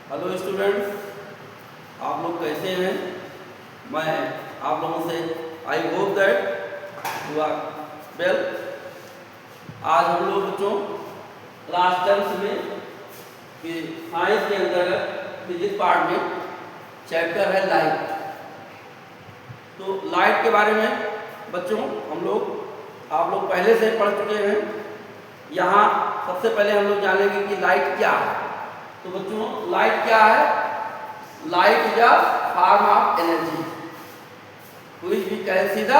Hello students, आप लोग कैसे हैं? मैं आप लोगों से I hope that you are well. आज हम लोग बच्चों क्लास 10 में कि साइंस के अंतर्गत फिजिक्स पार्ट में चैप्टर है लाइट। तो लाइट के बारे में बच्चों आप लोग पहले से पढ़ चुके हैं। यहाँ सबसे पहले हम लोग जानेंगे कि लाइट क्या है। तो बच्चों लाइट क्या है? Light is a form of energy which we can see the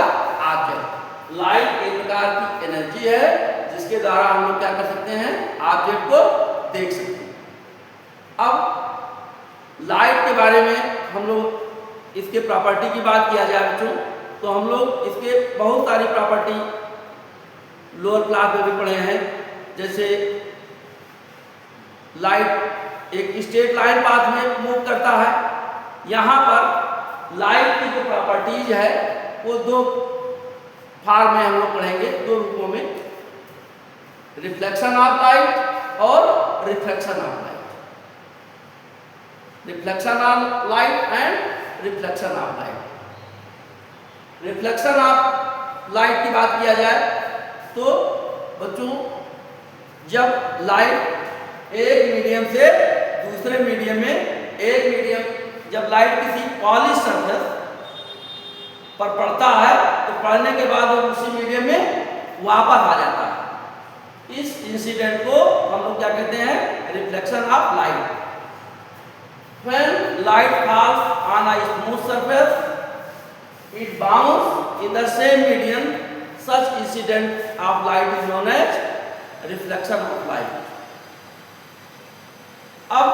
object. Light एक प्रकार की एनर्जी है जिसके द्वारा हम लोग क्या कर सकते हैं, ऑब्जेक्ट को देख सकते हैं। अब लाइट के बारे में हम लोग इसके प्रॉपर्टी की बात किया जाए बच्चों, तो हम लोग इसके बहुत सारी प्रॉपर्टी लोअर क्लास में भी पढ़े हैं। जैसे लाइट एक स्ट्रेट लाइन पाथ में मूव करता है। यहाँ पर लाइट की जो प्रॉपर्टीज है वो दो फॉर्म में हम लोग पढ़ेंगे, दो रूपों में, रिफ्लेक्शन ऑफ लाइट और reflection of light. Reflection of light and reflection of light. Reflection of light की बात किया जाए तो बच्चों जब लाइट एक मीडियम से दूसरे मीडियम में, जब लाइट किसी पॉलिश सरफेस पर पड़ता है तो पड़ने के बाद वो उसी मीडियम में वापस आ जाता है। इस इंसिडेंट को हम लोग क्या कहते हैं, reflection of light. When light falls on a smooth surface, it bounces in the same medium. Such incident of light is known as reflection of light. अब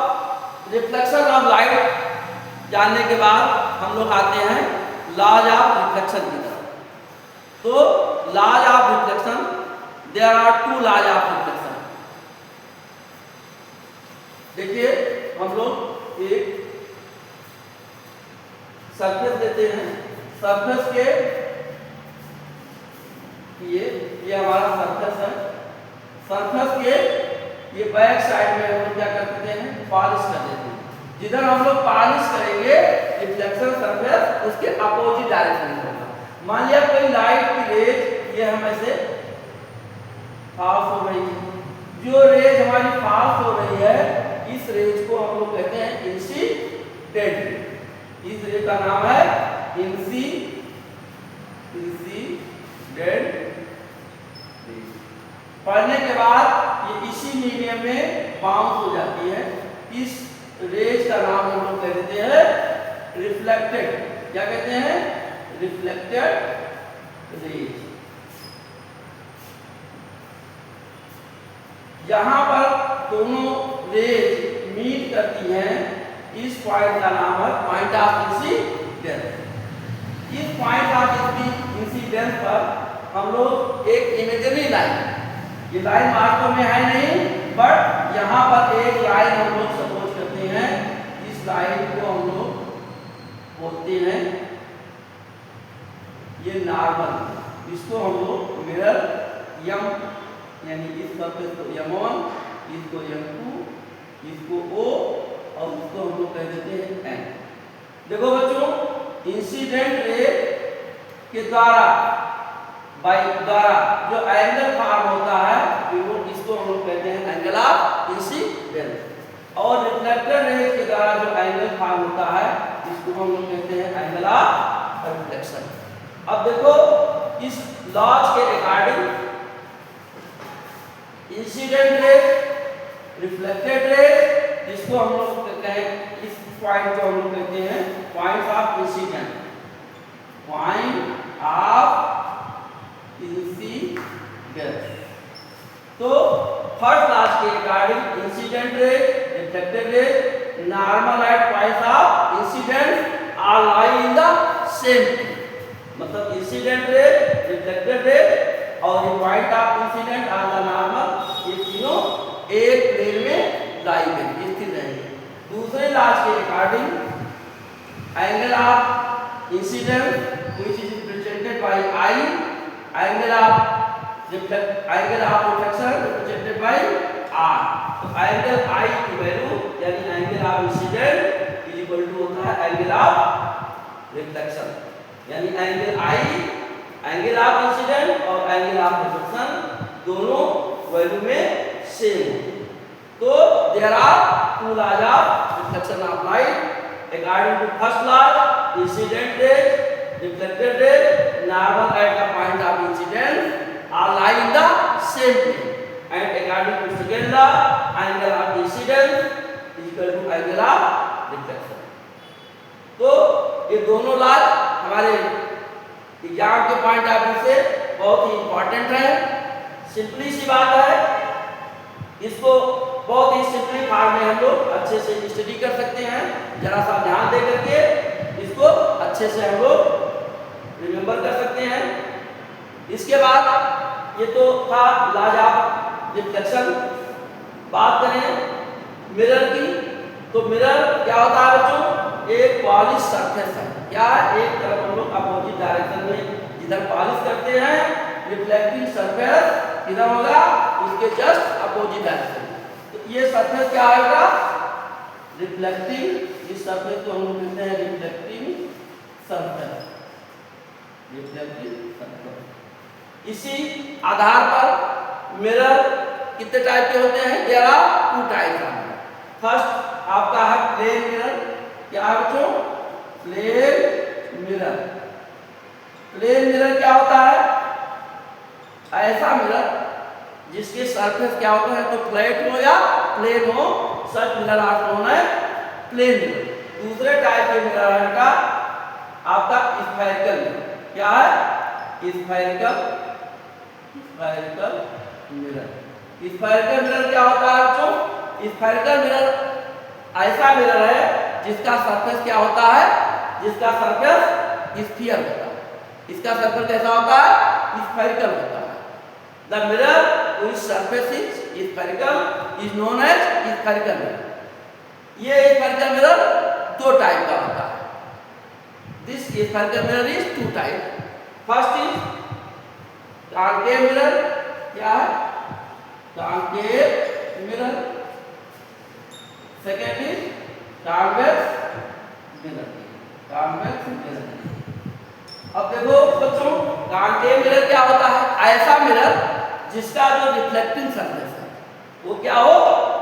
रिफ्लेक्शन ऑफ लाइट जानने के बाद हम लोग आते हैं लॉज ऑफ रिफ्लेक्शन की तरफ। तो laws of reflection, there are two laws of reflection. देखिए हम लोग एक सरफेस लेते हैं। सरफेस के ये हमारा सरफेस है। सरफेस के ये बैक साइड में हम लोग क्या करते हैं, पॉलिश कर देते हैं। जिधर हम लोग पॉलिश करेंगे रिफ्लेक्शन सरफेस उसके अपोजिट डायरेक्शन में होगा। मान लिया कोई लाइट की रेज ये हमें से पास हो रही है, जो रेज हमारी पास हो रही है इस रेज को हम लोग कहते हैं इंसिडेंट। इस रेज का नाम है इंसिडेंट। पढ़ने के बाद ये इसी मीडियम में बाउंस हो जाती है। इस रेज का नाम हम लोग कह देते हैं रिफ्लेक्टेड। क्या कहते हैं? Reflected raise. यहाँ पर दोनों रेज मीट करती हैं, इस पॉइंट का नाम है पॉइंट ऑफ इंसिडेंस। इस पॉइंट ऑफ इंसिडेंस पर हम लोग एक इमेजिनरी लाइन, ये लाइन वास्तव में है नहीं, बट यहाँ पर एक लाइन हम लोग सपोज करते हैं। इस लाइन को हम लोग बोलते हैं ये नॉर्मल। इसको हम लोग मिरर यम, यानी इस सरफेस को m1, इसको m2, इसको o और इसको हम लोग कह देते हैं n। देखो बच्चों, इंसिडेंट रे के द्वारा जो एंगल फॉर्म होता है इसको हम लोग कहते हैं एंगल ऑफ इंसिडेंस। और रिफ्लेक्टेड रेज के द्वारा जो एंगल फॉर्म होता है इसको हम लोग कहते हैं एंगल ऑफ रिफ्लेक्शन। अब देखो इस लॉज के according incident rays, reflected raise, जिसको हम लोग कहते हैं, इस पॉइंट को हम लोग कहते हैं point of incident. Point of incidence. तो फर्स्ट लॉज के according incident rays, reflected rays, normal at point of incidence are lie in the same. मतलब इंसिडेंट रेज, रिफ्लेक्टेड रेज और point of incident are the normal, ये तीनों एक plane में लाई करेंगे, स्थिर रहेंगे। दूसरे लॉज के according angle of incidence which is represented by i, angle of reflection represented by r। तो एंगल I की वैल्यू यानी angle of of incident is equal to होता है एंगल ऑफ रिफ्लेक्शन, यानी एंगल ऑफ इंसिडेंट और angle of reflection दोनों value में same होते हैं। तो there are two laws of reflection of light according to first law incident rays reflected ray normal at the point of incidence are lie in the same plane, and according to second law angle of incidence is equal to angle of reflection। तो ये दोनों law हमारे exam के point of view से बहुत ही important है। Simply सी बात है, इसको बहुत ही सिंपली फॉर्म में हम लोग अच्छे से स्टडी कर सकते हैं। जरा सा ध्यान दे करके इसको अच्छे से हम लोग रिमेंबर कर सकते हैं। इसके बाद ये तो था लॉज ऑफ रिफ्लेक्शन। बात करें मिरर की, तो मिरर क्या होता है बच्चों, एक पॉलिश सरफेस है। क्या एक तरफ हम लोग अपोजिट डायरेक्शन में जिधर पॉलिश करते हैं, रिफ्लेक्टिंग सरफेस किधर होगा, उसके जस्ट अपोजिट डायरेक्शन। तो ये सरफेस क्या आएगा, रिफ्लेक्टिंग। इस सरफेस को हम लोग कहते हैं रिफ्लेक्टिंग सरफेस, रिफ्लेक्टिंग सरफेस। इसी आधार पर मिरर कितने टाइप के होते हैं, there are two type of mirror. First आपका है प्लेन मिरर। क्या है बच्चों, प्लेन मिरर। प्लेन मिरर क्या होता है, ऐसा मिरर जिसके सरफेस क्या होता है, तो फ्लैट हो या प्लेन हो, सच मिरर आर नोन है प्लेन मिरर। दूसरे टाइप के मिरर का आपका स्फेरिकल मिरर। क्या है, स्फेरिकल मिरर। स्फेरिकल मिरर क्या होता है बच्चों, स्फेरिकल मिरर ऐसा मिरर है जिसका सरफेस क्या होता है, जिसका सरफेस स्फीयर होता है। इसका सरफेस कैसा होता है, स्फेरिकल होता है। The mirror which surface is spherical is known as spherical mirror. ये स्फेरिकल मिरर दो टाइप का होता है। This spherical mirror is two type. First is concave mirror. क्या है, concave mirror. Second is convex mirror. Convex mirror. अब देखो बच्चों, कॉन्केव मिरर क्या होता है, ऐसा मिरर जिसका जो रिफ्लेक्टिंग सरफेस है वो क्या हो,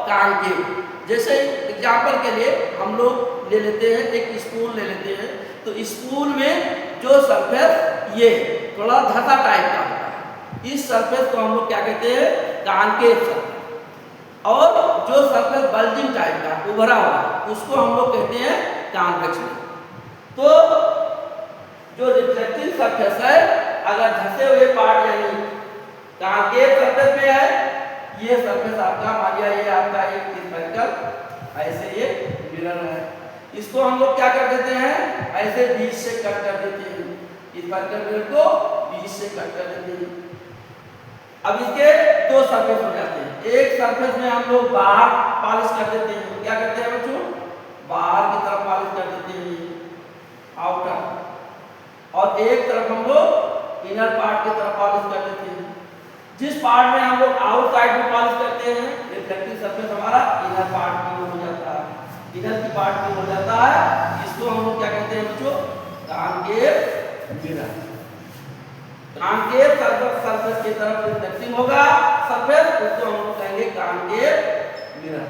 कॉन्केव। जैसे एग्जांपल के लिए हम लोग ले लेते हैं, एक स्पून ले लेते हैं, तो स्पून में जो सरफेस ये थोड़ा धसा टाइप का होता है, इस सरफेस को हम लोग क्या कहते हैं, कॉन्केव सरफेस। और जो सरफेस बल्जिंग टाइप का उभरा हुआ उसको हम लोग कहते हैं कॉन्वेक्स मिरर। तो जो रिफ्लेक्टिंग सरफेस है, अगर धसे हुए पार्ट यानी कॉन्केव सरफेस में है, ये सरफेस आपका मान लिया ये आपका एक स्फेरिकल ऐसे ये मिरर है, इसको हम लोग क्या कर देते हैं, ऐसे बीच से कट कर देते हैं। स्फेरिकल मिरर को बीच से कट कर देते हैं। अब इसके दो सरफेस हो जाते हैं। एक सरफेस में हम लोग बाहर पॉलिश कर देते हैं। क्या करते हैं बच्चों, बाहर की तरफ पॉलिश कर देते हैं, आउटर। और एक तरफ हम लोग इनर पार्ट की तरफ पॉलिश कर देते हैं। जिस पार्ट में हम लोग आउटसाइड में पॉलिश करते हैं, रिफ्लेक्टिव सरफेस हमारा इनर पार्ट की हो जाता है, इनर की पार्ट की हो जाता है। इसको हम लोग क्या कहते हैं बच्चों, कॉन्केव मिरर। कॉन्केव सरफेस की तरफ रिफ्लेक्टिंग होगा सरफेस, उसको हम लोग कहेंगे कॉन्केव मिरर।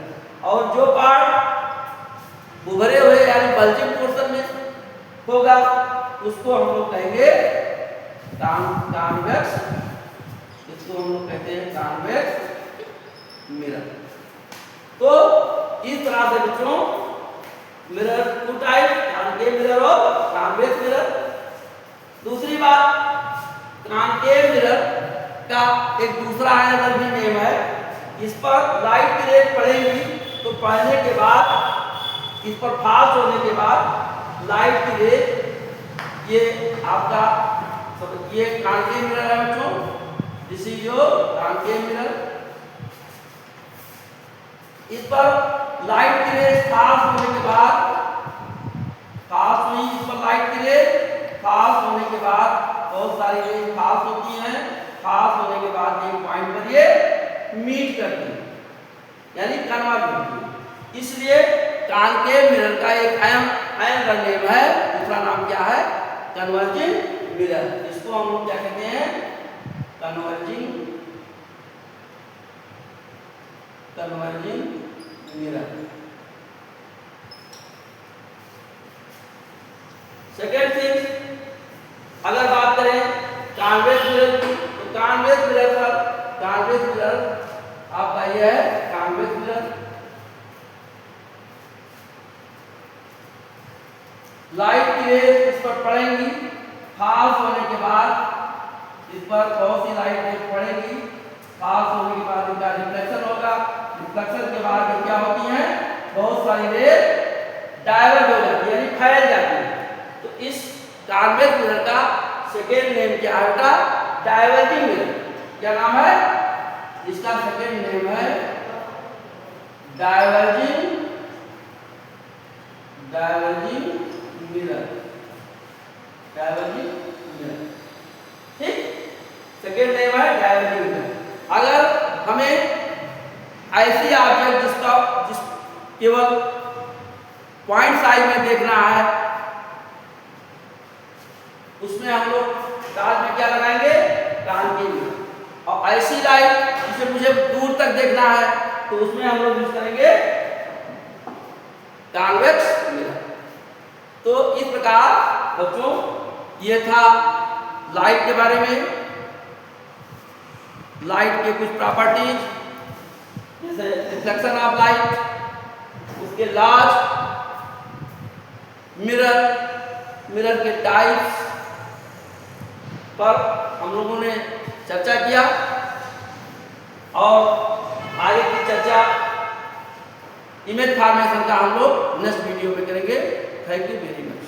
और जो पार्ट उभरे हुए यानी बल्जिंग पोर्शन में होगा उसको हम लोग कहेंगे कॉन्वेक्स, इसको हम लोग कहते हैं कॉन्वेक्स मिरर। तो इस तरह से बच्चों mirror two type, concave mirror और कॉन्वेक्स मिरर। दूसरी बात, कॉन्केव मिरर का एक दूसरा अनदर भी नेम है। इस पर लाइट की रेज पड़ेगी तो पड़ने के बाद इस पर फास्ट होने के बाद लाइट की रेज ये आपका ये कॉन्केव मिरर है बच्चों, this is your concave mirror. इस पर लाइट की रेज फास्ट होने के बाद, फास्ट हुई इस पर लाइट की रेज, फास्ट होने के बाद बहुत सारी रेज फास्ट होती हैं, फास्ट होने के बाद एक पॉइंट पर ये मीट करती है यानी कन्वर्ज होती है। इसलिए कॉनकेव मिरर का एक अहम नेम है, दूसरा नाम क्या है? Converging mirror. इसको हम लोग क्या कहते हैं? Converging mirror. सेकेंड थिंग, अगर बात करें कॉन्वेक्स मिरर की, तो कॉन्वेक्स मिरर आपका ये है कॉन्वेक्स मिरर। लाइट की रेज इस पर पड़ेंगी, खास होने के बाद इस पर बहुत सी लाइट रेज पड़ेगी, खास होने के बाद इनका रिफ्लेक्शन होगा, रिफ्लेक्शन के बाद ये क्या होती हैं? बहुत सारी रेज डाइवर्ट हो जाती है, यानी फैल जाती है। तो इस कॉन्वेक्स मिरर का सेकेंड नेम क्या है बेटा? Diverging mirror. क्या नाम है इसका? सेकेंड नेम है डाइवर्जिंग मिरर। ठीक, सेकेंड नेम है डाइवर्जिंग मिरर। अगर हमें ऐसी ऑब्जेक्ट जिस केवल पॉइंट साइज में देखना है, उसमें हम लोग कांच में क्या लगाएंगे? Concave mirror. और ऐसी लाइट जिसे मुझे दूर तक देखना है, तो उसमें हम लोग यूज करेंगे कॉन्वेक्स मिरर। तो इस प्रकार बच्चों ये था लाइट के बारे में, लाइट के कुछ प्रॉपर्टीज, जैसे रिफ्लेक्शन ऑफ लाइट, उसके लॉज, मिरर के टाइप्स पर हम लोगों ने चर्चा किया, और आगे की चर्चा इमेज फॉर्मेशन का हम लोग नेक्स्ट वीडियो में करेंगे। Thank you very much.